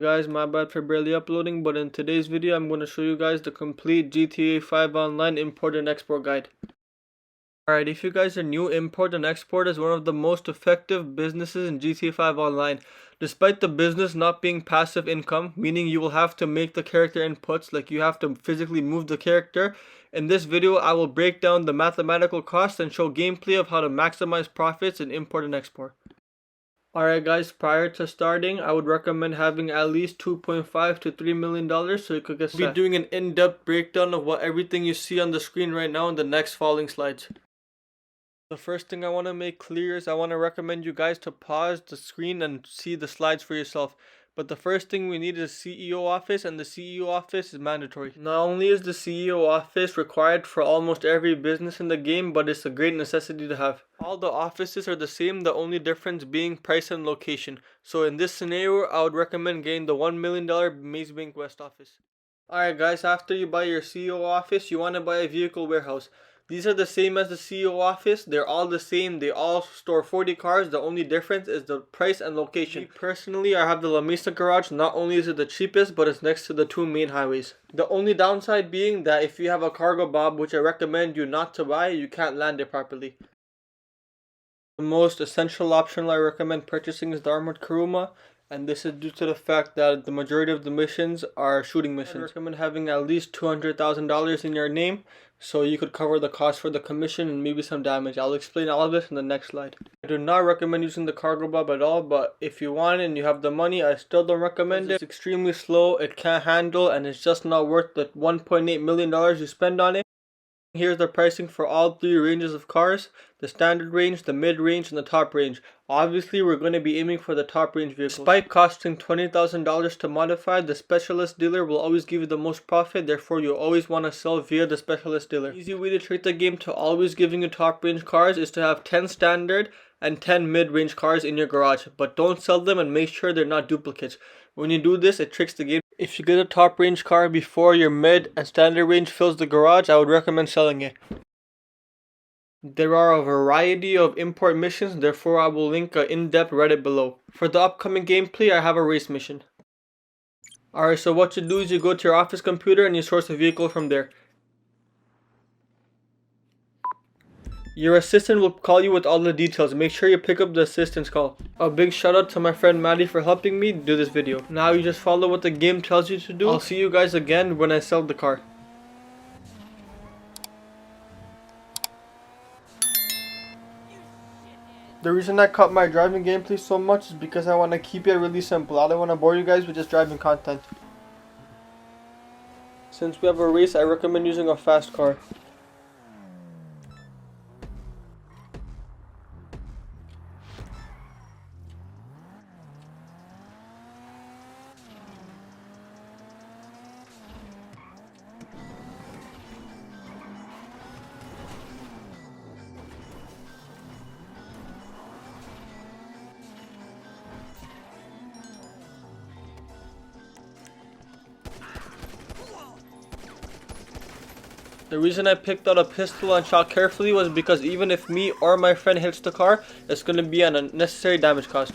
Guys, my bad for barely uploading, but in today's video I'm going to show you guys the complete GTA 5 Online import and export guide. Alright, if you guys are new, import and export is one of the most effective businesses in GTA 5 Online. Despite the business not being passive income, meaning you will have to make the character inputs, like you have to physically move the character, in this video I will break down the mathematical costs and show gameplay of how to maximize profits in import and export. Alright guys, prior to starting, I would recommend having at least $2.5 to $3 million so you could get set. I'll be doing an in-depth breakdown of what everything you see on the screen right now in the next following slides. The first thing I want to make clear is I want to recommend you guys to pause the screen and see the slides for yourself. But the first thing we need is CEO office, and the CEO office is mandatory. Not only is the CEO office required for almost every business in the game, but it's a great necessity to have. All the offices are the same, the only difference being price and location. So in this scenario, I would recommend getting the $1 million Maze Bank West office. Alright guys, after you buy your CEO office, you want to buy a vehicle warehouse. These are the same as the CEO office. They're all the same. They all store 40 cars. The only difference is the price and location. Me personally, I have the La Mesa garage. Not only is it the cheapest, but it's next to the two main highways. The only downside being that if you have a Cargobob, which I recommend you not to buy, you can't land it properly. The most essential option I recommend purchasing is the Armored Kuruma, and this is due to the fact that the majority of the missions are shooting missions. I recommend having at least $200,000 in your name so you could cover the cost for the commission and maybe some damage. I'll explain all of this in the next slide. I do not recommend using the Cargobob at all, but if you want it and you have the money, I still don't recommend it. It's extremely slow, it can't handle, and it's just not worth the $1.8 million you spend on it. Here's the pricing for all three ranges of cars: the standard range, the mid range, and the top range. Obviously, we're going to be aiming for the top range vehicles. Despite costing $20,000 to modify, the specialist dealer will always give you the most profit, therefore you always want to sell via the specialist dealer. Easy way to trick the game to always giving you top range cars is to have 10 standard and 10 mid-range cars in your garage, but don't sell them and make sure they're not duplicates. When you do this, it tricks the game. If you get a top range car before your mid and standard range fills the garage, I would recommend selling it. There are a variety of import missions, therefore I will link an in-depth Reddit below. For the upcoming gameplay, I have a race mission. Alright, so what you do is you go to your office computer and you source a vehicle from there. Your assistant will call you with all the details. Make sure you pick up the assistant's call. A big shout out to my friend Maddie for helping me do this video. Now you just follow what the game tells you to do. I'll see you guys again when I sell the car. The reason I cut my driving gameplay so much is because I want to keep it really simple. I don't want to bore you guys with just driving content. Since we have a race, I recommend using a fast car. The reason I picked out a pistol and shot carefully was because even if me or my friend hits the car, it's going to be an unnecessary damage cost.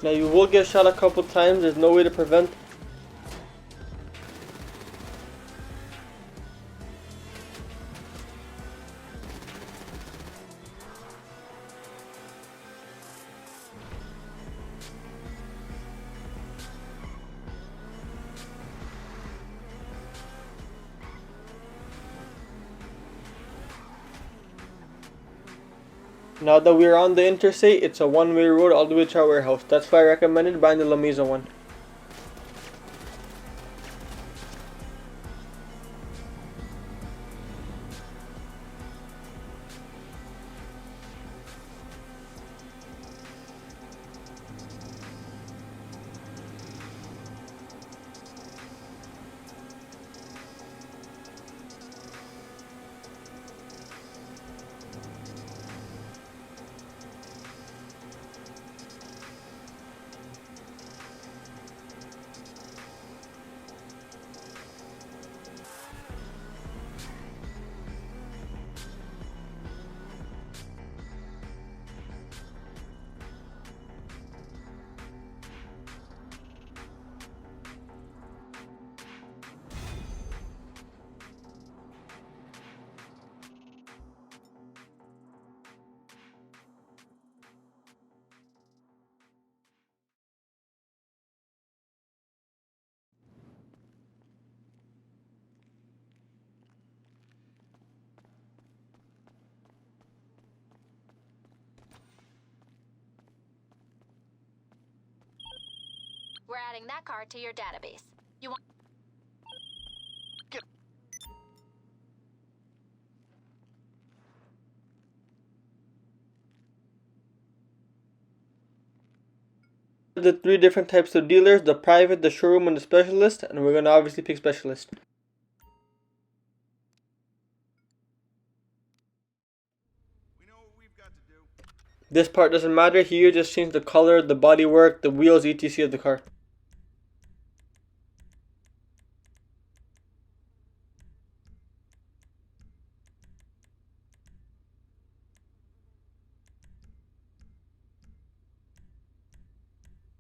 Now you will get shot a couple times, there's no way to prevent. Now that we're on the interstate, it's a one-way road all the way to our warehouse. That's why I recommended buying the La Mesa one. We're adding that car to your database. You want... The 3 different types of dealers: the private, the showroom, and the specialist, and we're gonna obviously pick specialist. We know what we've got to do. This part doesn't matter here, just change the color, the bodywork, the wheels, etc. of the car.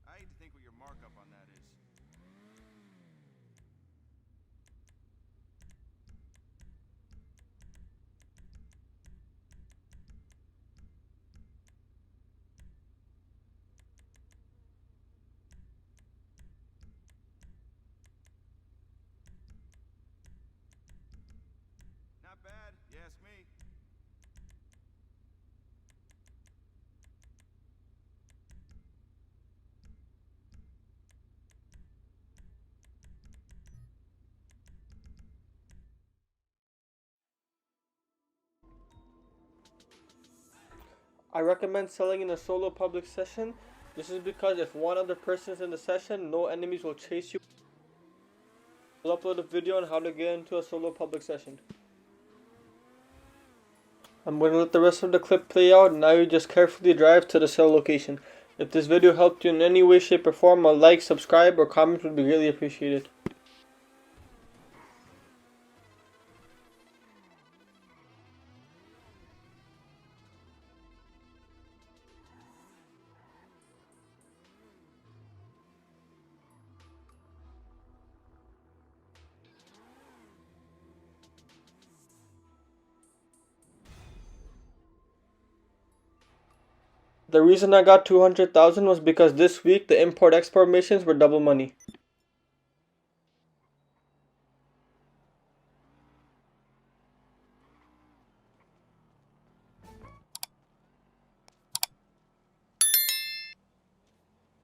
I hate to think what your markup on that is. Not bad, you ask me. I recommend selling in a solo public session. This is because if one other person is in the session, no enemies will chase you. I'll upload a video on how to get into a solo public session. I'm going to let the rest of the clip play out, and now you just carefully drive to the sale location. If this video helped you in any way, shape, or form, a like, subscribe, or comment would be greatly appreciated. The reason I got 200,000 was because this week the import-export missions were double money.